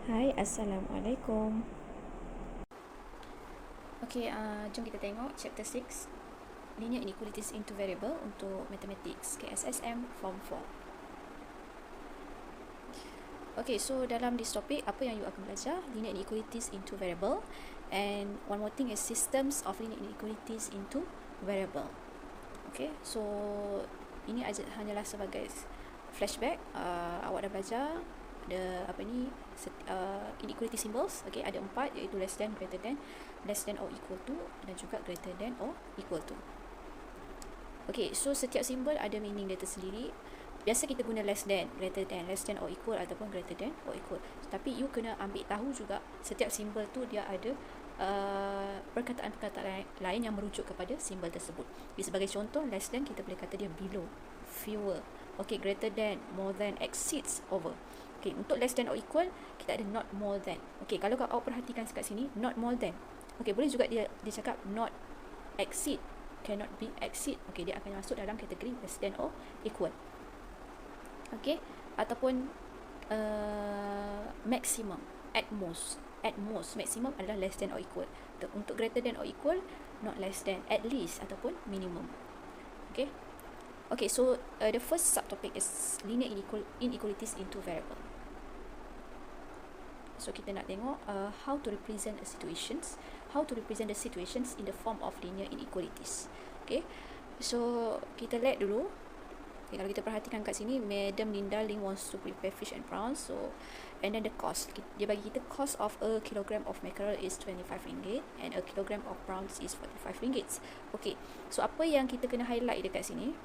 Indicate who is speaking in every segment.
Speaker 1: Hai, Assalamualaikum.
Speaker 2: Okey, jom kita tengok chapter 6, Linear Inequalities into Variable untuk Mathematics KSSM Form 4. Okay, so dalam this topic, apa yang you akan belajar? Linear inequalities into variable. And one more thing is systems of linear inequalities into variable. Okay, so ini hanyalah sebagai flashback. Awak dah belajar ada inequality symbols. Okay, ada 4 iaitu less than, greater than, less than or equal to, dan juga greater than or equal to. Okay, so setiap simbol ada meaning dia tersendiri. Biasa kita guna less than, greater than, less than or equal ataupun greater than or equal. Tapi you kena ambil tahu juga setiap simbol tu dia ada perkataan-perkataan lain yang merujuk kepada simbol tersebut. Jadi sebagai contoh, less than kita boleh kata dia below, fewer. Okay, greater than, more than, exceeds, over. Okay, untuk less than or equal kita ada not more than. Okay, kalau awak perhatikan kat sini, not more than. Okay, boleh juga dia cakap not exceed, cannot be exceed. Okay, dia akan masuk dalam kategori less than or equal. Okay, ataupun maximum, at most, maximum adalah less than or equal. Untuk greater than or equal, not less than, at least ataupun minimum. Okay, okay, so the first subtopic is linear inequalities into variable. So kita nak tengok how to represent the situations in the form of linear inequalities. Okay, so kita lihat dulu. Okay, kalau kita perhatikan kat sini, Madam Linda Ling wants to prepare fish and prawns. So, and then the cost. Dia bagi kita cost of a kilogram of mackerel is RM25 and a kilogram of prawns is RM45. Okay, so apa yang kita kena highlight dekat sini?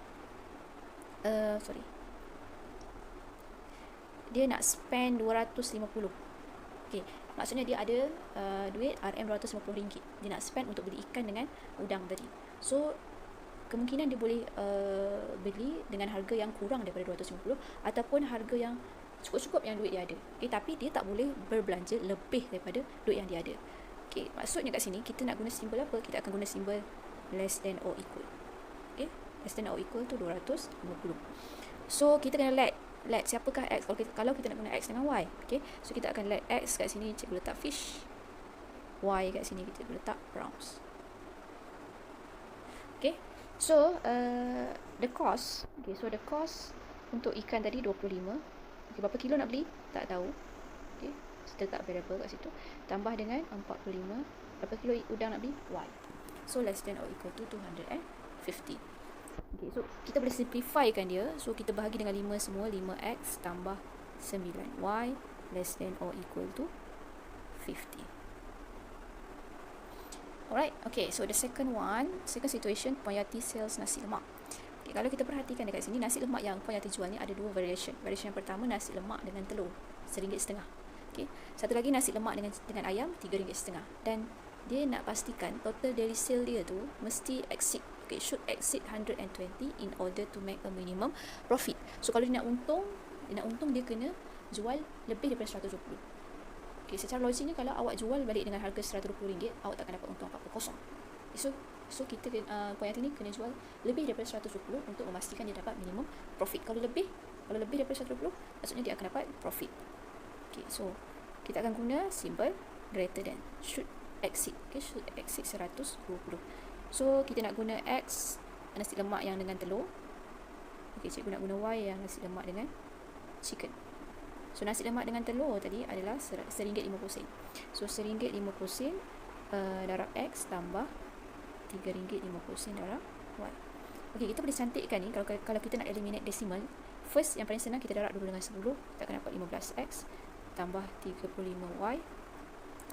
Speaker 2: Dia nak spend 250. Okay, maksudnya dia ada duit RM250. Dia nak spend untuk beli ikan dengan udang tadi. So, kemungkinan dia boleh beli dengan harga yang kurang daripada 250 ataupun harga yang cukup-cukup yang duit dia ada. Okay, tapi dia tak boleh berbelanja lebih daripada duit yang dia ada. Okay, maksudnya kat sini kita nak guna simbol apa? Kita akan guna simbol less than or equal. Okay, less than or equal tu 250. So kita kena let siapakah X. Kalau kita nak guna X dengan Y. Okay, so kita akan let X kat sini cikgu letak fish, Y kat sini kita letak prawns. Okay, so the cost. Okay, so the cost untuk ikan tadi 25. Okay, berapa kilo nak beli? Tak tahu. Okay, kita letak variable kat situ. Tambah dengan 45. Berapa kilo udang nak beli? Y. So less than or equal to 250. Okay, so kita boleh simplifykan dia. So kita bahagi dengan 5 semua. 5x tambah 9y less than or equal to 50. Alright, okay, so the second situation, Puan Yati sells nasi lemak. Okay, kalau kita perhatikan dekat sini, nasi lemak yang Puan Yati jual ni ada dua variation. Variation yang pertama, nasi lemak dengan telur, RM1.5. Okay, satu lagi nasi lemak dengan ayam, RM3.5. Dan dia nak pastikan total daily sale dia tu mesti exceed, okay, should exceed 120 in order to make a minimum profit. So kalau dia nak untung dia kena jual lebih daripada 120. Okay, secara logiknya kalau awak jual balik dengan harga RM120, awak takkan dapat untung apa-apa, kosong. So kita Puan Yati ni kena jual lebih daripada 120 untuk memastikan dia dapat minimum profit. Kalau lebih daripada 120, maksudnya dia akan dapat profit. Okay, so kita akan guna simbol greater than, should exceed. Okay, should exceed 120. So kita nak guna X nasi lemak yang dengan telur. Okay, cikgu nak guna Y yang nasi lemak dengan chicken. So nasi lemak dengan telur tadi adalah RM1.50. So RM1.50 darab X tambah RM3.50 darab Y. Okay, kita boleh cantikkan ni. Kalau kita nak eliminate decimal, first yang paling senang kita darab dulu dengan 10. Kita akan dapat 15X tambah 35Y.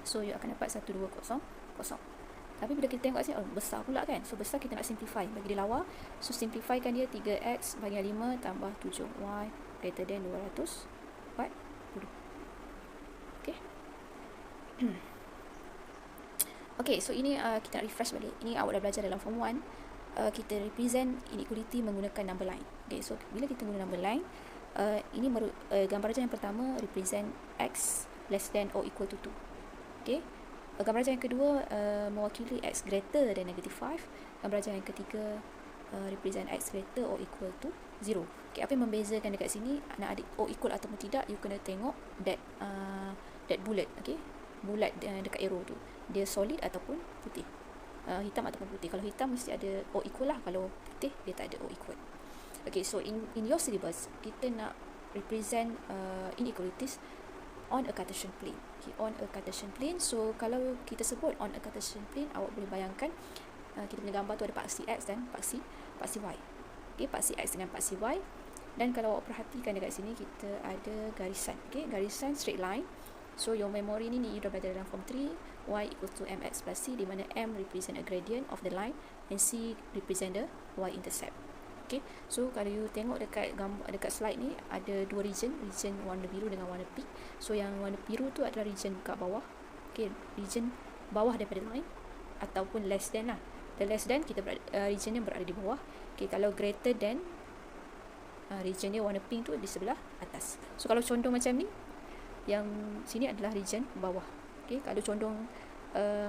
Speaker 2: So you akan dapat 1200. Tapi bila kita tengok sini, besar pula kan. So besar kita nak simplify, bagi dia lawa. So simplifykan dia, 3X bagi 5 tambah 7Y greater than 240. Okay. Okay, so ini kita nak refresh balik. Ini awak dah belajar dalam form 1. Kita represent inequality menggunakan number line. Okay, so bila kita guna number line, ini gambar rajah yang pertama represent X less than or equal to 2. Okay, gambar rajah yang kedua mewakili X greater than -5. Gambar rajah yang ketiga represent X greater or equal to 0. Okay, apa yang membezakan dekat sini, nak adik O equal ataupun tidak, you kena tengok that that bullet, okay, bulat dekat arrow tu, dia solid ataupun putih, hitam ataupun putih. Kalau hitam mesti ada O equal lah, kalau putih dia tak ada O equal. Okay, so in your syllabus kita nak represent inequalities on a Cartesian plane. Okay, on a Cartesian plane. So kalau kita sebut on a Cartesian plane, awak boleh bayangkan kita punya gambar tu ada paksi X dan paksi Y. Okay, paksi X dengan paksi Y. Dan kalau awak perhatikan dekat sini, kita ada garisan. Okay, garisan straight line. So your memory ni you dah belajar dalam form 3, y equals to mx plus c, di mana m represent a gradient of the line and c represent the y-intercept. Okay, so kalau you tengok dekat slide ni ada dua region warna biru dengan warna pink. So yang warna biru tu adalah region kat bawah. Okay, region bawah daripada line ataupun less than lah. The less than kita region yang berada di bawah. Okay, kalau greater than region dia warna pink tu di sebelah atas. So kalau condong macam ni, yang sini adalah region bawah. Okay, kalau condong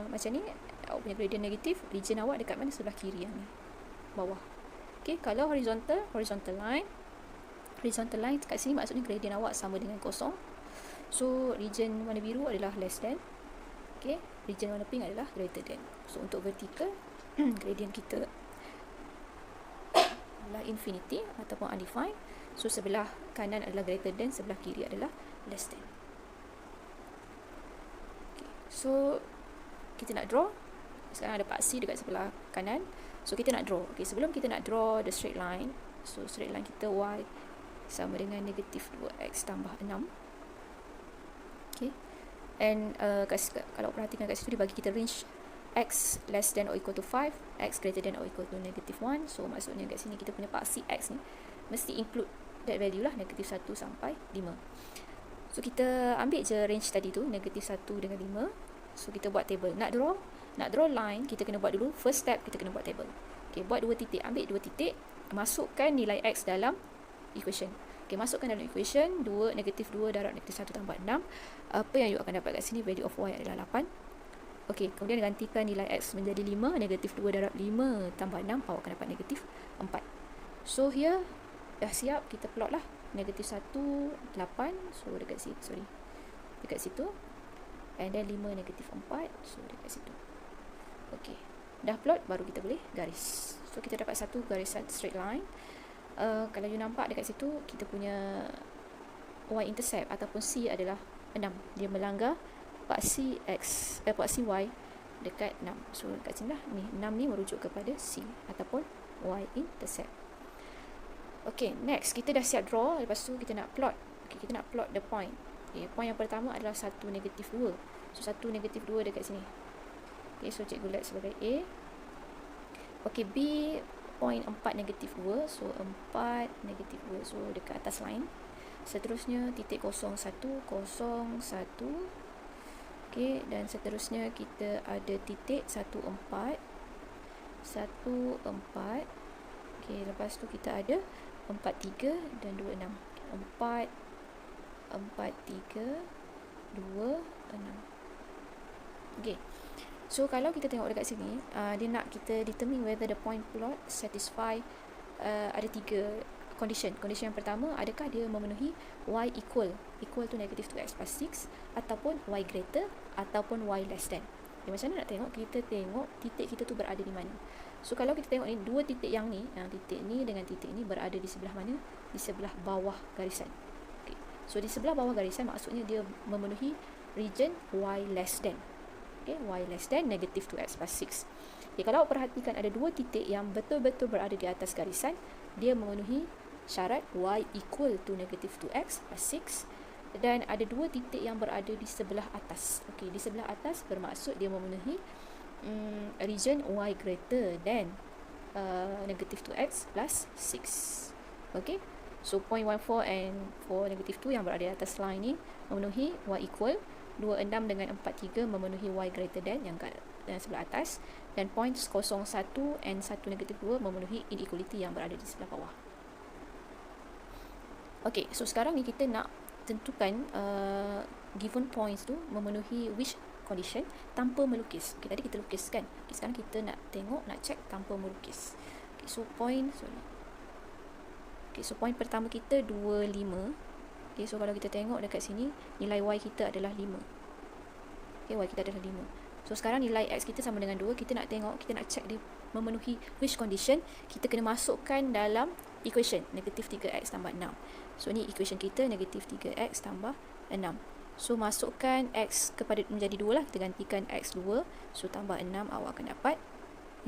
Speaker 2: macam ni, awak punya gradient negatif, region awak dekat mana? Sebelah kiri yang ni, bawah. Okay, kalau horizontal line kat sini maksudnya gradient awak sama dengan kosong. So region warna biru adalah less than, okay, region warna pink adalah greater than. So untuk vertical gradient kita adalah infinity ataupun undefined. So sebelah kanan adalah greater than, sebelah kiri adalah less than. Okay, so kita nak draw. Sekarang ada paksi dekat sebelah kanan. So kita nak draw. Okay, sebelum kita nak draw the straight line, so straight line kita y sama dengan negatif 2x tambah 6. Okay, and kalau perhatikan kat situ dia bagi kita range x less than or equal to 5, x greater than or equal to negative 1. So maksudnya kat sini kita punya paksi x ni mesti include that value lah, negatif 1 sampai 5. So kita ambil je range tadi tu, negatif 1 dengan 5. So kita buat table. Nak draw line, kita kena buat dulu, first step kita kena buat table. Okay, buat 2 titik, ambil 2 titik, masukkan nilai x dalam equation. Okay, masukkan dalam equation, 2 negatif 2 darab negatif 1 tambah 6. Apa yang you akan dapat kat sini? Value of y adalah 8. Okay, kemudian gantikan nilai x menjadi 5, negatif 2 darab 5 tambah 6, awak akan dapat negatif 4. So here dah siap, kita plot lah. Negatif 1, 8, so dekat situ. And then 5 negatif 4, so dekat situ. Okay, dah plot, baru kita boleh garis. So kita dapat satu garisan straight line. Kalau you nampak dekat situ, kita punya y-intercept ataupun c adalah 6. Dia melanggar paksi y dekat 6. So dekat sini lah, ni 6 ni merujuk kepada c ataupun y-intercept. Okay, next kita dah siap draw. Lepas tu kita nak plot. Okay, kita nak plot the point. Okay, point yang pertama adalah 1 negatif 2. So 1 negatif 2 dekat sini. Okay, so cikgu let sebagai A. Okay, B point 4 negatif 2. So 4 negatif 2, so dekat atas line. Seterusnya titik 0 1 0 1. Okay, dan seterusnya kita ada titik 1 4 1 4. Okay, lepas tu kita ada 4 3 dan 2 6. 4 4 3 2 6. Okay, so kalau kita tengok dekat sini, dia nak kita determine whether the point plot satisfy ada 3 condition. Condition yang pertama, adakah dia memenuhi y equal to negative 2x plus 6 ataupun y greater ataupun y less than. Macam mana nak tengok? Kita tengok titik kita tu berada di mana. So kalau kita tengok ni, dua titik yang ni, titik ni dengan titik ni berada di sebelah mana? Di sebelah bawah garisan. Okay, so di sebelah bawah garisan maksudnya dia memenuhi region y less than. Okay, y less than negative 2x plus 6. Okay, kalau awak perhatikan ada dua titik yang betul-betul berada di atas garisan, dia memenuhi syarat y equal to negative 2x plus 6. Dan ada dua titik yang berada di sebelah atas. Okay, di sebelah atas bermaksud dia memenuhi region y greater than negative 2x plus 6. Okay, so point 14 and for negative 2 yang berada di atas line ni memenuhi y equal. 26 dengan 43 memenuhi y greater than yang sebelah atas. Dan point 01 and 1 negative 2 memenuhi inequality yang berada di sebelah bawah. Okay, so sekarang ni kita nak tentukan given points tu memenuhi which condition tanpa melukis. Okay, tadi kita lukis kan. Okay, sekarang kita nak tengok, nak check tanpa melukis. Okay, so point pertama kita 25. Okay, so kalau kita tengok dekat sini, nilai y kita adalah 5. Okay, y kita adalah 5. So sekarang nilai x kita sama dengan 2. Kita nak tengok, kita nak check dia memenuhi which condition. Kita kena masukkan dalam equation negatif 3x tambah 6. So ni equation kita, negatif 3x tambah 6. So masukkan x kepada menjadi 2 lah. Kita gantikan x 2. So tambah 6, awak akan dapat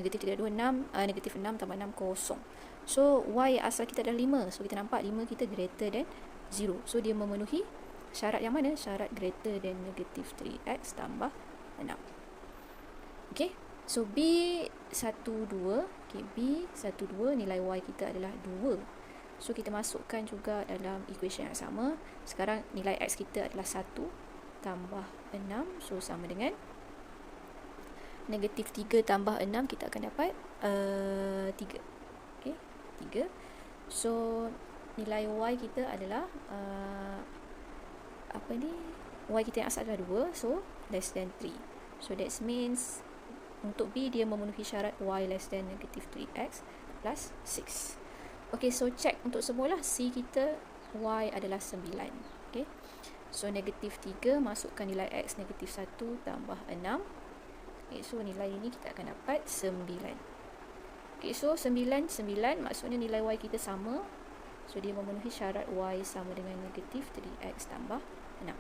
Speaker 2: negatif 3, 2, 6. Negatif 6 tambah 6, kosong. So y asal kita adalah 5. So kita nampak 5 kita greater than 0. So dia memenuhi syarat yang mana? Syarat greater than negatif 3x tambah 6. Okay, so B12, okay, B12 nilai y kita adalah 2. So kita masukkan juga dalam equation yang sama. Sekarang nilai x kita adalah 1 tambah 6. So sama dengan negatif 3 tambah 6, kita akan dapat 3. Okay, 3. So nilai y kita adalah y kita yang asal adalah 2. So less than 3. So that means untuk B dia memenuhi syarat y less than negative 3x plus 6. Okay, so check untuk semua lah. C kita y adalah 9. Okay, so negatif 3 masukkan nilai x negatif 1 tambah 6. Okay, so nilai ini kita akan dapat 9. Okay, so 9 maksudnya nilai y kita sama. So dia memenuhi syarat y sama dengan negatif 3x tambah 6.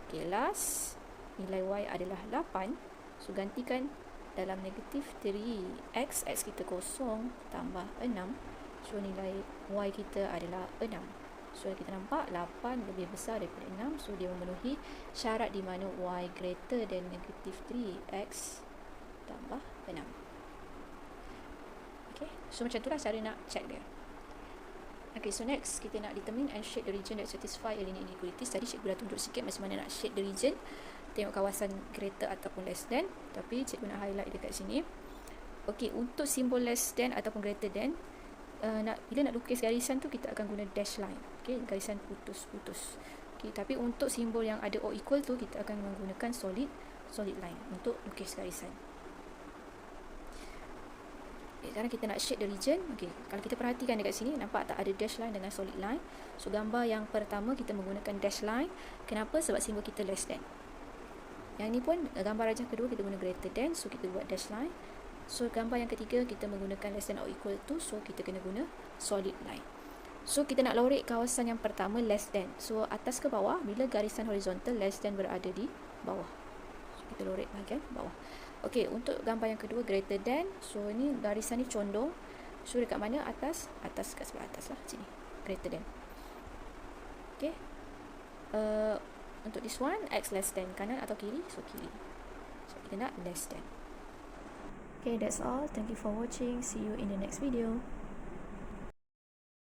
Speaker 2: Okay, last nilai y adalah 8. So gantikan dalam negatif 3x, x kita kosong tambah 6. So nilai y kita adalah 6. So kita nampak 8 lebih besar daripada 6. So dia memenuhi syarat di mana y greater than negatif 3x tambah 6. Okay, so macam itulah cara nak check dia. Okay, so next kita nak determine and shade the region that satisfy a linear inequalities. Tadi cikgu dah tunjuk sikit macam mana nak shade the region. Tengok kawasan greater ataupun less than. Tapi cikgu nak highlight dekat sini. Okay, untuk simbol less than ataupun greater than, bila nak lukis garisan tu kita akan guna dash line. Okay, garisan putus-putus. Okay, tapi untuk simbol yang ada or equal tu kita akan menggunakan solid line untuk lukis garisan. Okay, sekarang kita nak shade the region. Okay, kalau kita perhatikan dekat sini, nampak tak ada dash line dengan solid line. So gambar yang pertama kita menggunakan dash line. Kenapa? Sebab simbol kita less than. Yang ni pun gambar rajah kedua kita guna greater than, so kita buat dash line. So gambar yang ketiga kita menggunakan less than or equal to, so kita kena guna solid line. So kita nak lorek kawasan yang pertama less than. So atas ke bawah, bila garisan horizontal less than berada di bawah. So kita lorek bahagian bawah. Okey, untuk gambar yang kedua greater than. So ni garisan ni condong. So dekat mana? Atas kat sebelah atas lah, sini. Greater than. Okey. Untuk this one, x less than, kanan atau kiri? So kiri. So kita nak less than. Okay, that's all. Thank you for watching. See you in the next video.